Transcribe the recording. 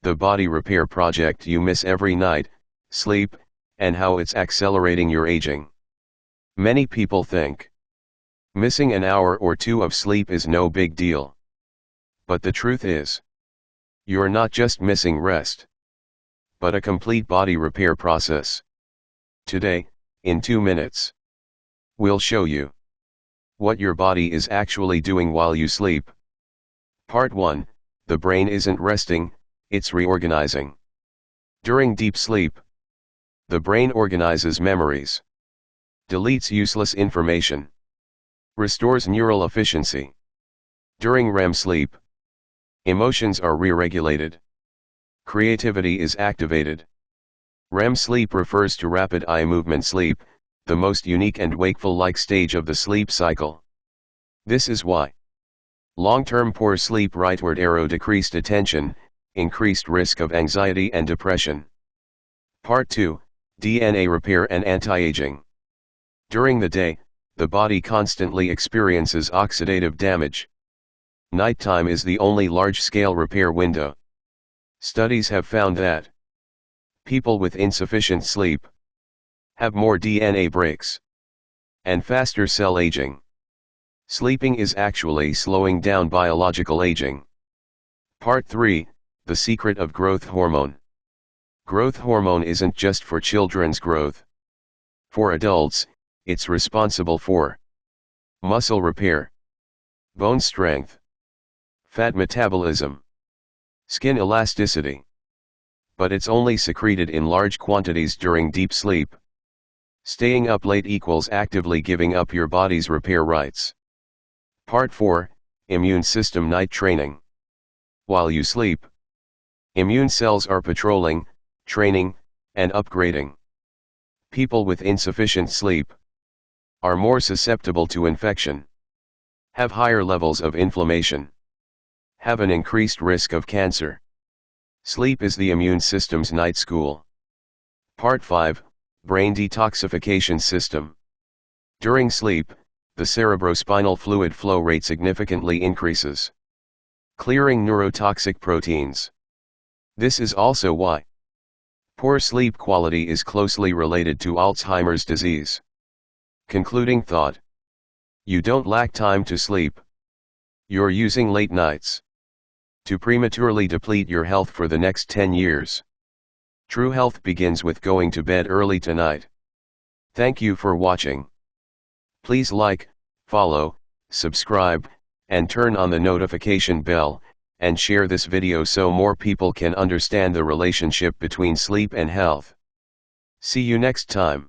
the body repair project you miss every night, sleep, and how it's accelerating your aging. Many people think missing an hour or two of sleep is no big deal. But the truth is, you're not just missing rest, but a complete body repair process. Today, in 2 minutes, we'll show you what your body is actually doing while you sleep. Part 1, the brain isn't resting, it's reorganizing. During deep sleep, the brain organizes memories, deletes useless information, restores neural efficiency. During REM sleep, emotions are re-regulated. Creativity is activated. REM sleep refers to rapid eye movement sleep, the most unique and wakeful-like stage of the sleep cycle. This is why long-term poor sleep rightward arrow decreased attention, increased risk of anxiety and depression. Part 2, DNA repair and anti-aging. During the day, the body constantly experiences oxidative damage. Nighttime is the only large-scale repair window. Studies have found that people with insufficient sleep have more DNA breaks and faster cell aging. Sleeping is actually slowing down biological aging. Part 3, the secret of growth hormone. Growth hormone isn't just for children's growth. For adults, it's responsible for muscle repair, bone strength, fat metabolism, skin elasticity. But it's only secreted in large quantities during deep sleep. Staying up late equals actively giving up your body's repair rights. Part 4, immune system night training. While you sleep, immune cells are patrolling, training, and upgrading. People with insufficient sleep are more susceptible to infection, have higher levels of inflammation, have an increased risk of cancer. Sleep is the immune system's night school. Part 5, brain detoxification system. During sleep, the cerebrospinal fluid flow rate significantly increases, clearing neurotoxic proteins. This is also why poor sleep quality is closely related to Alzheimer's disease. Concluding thought: you don't lack time to sleep. You're using late nights to prematurely deplete your health for the next 10 years. True health begins with going to bed early tonight. Thank you for watching. Please like, follow, subscribe, and turn on the notification bell, and share this video so more people can understand the relationship between sleep and health. See you next time.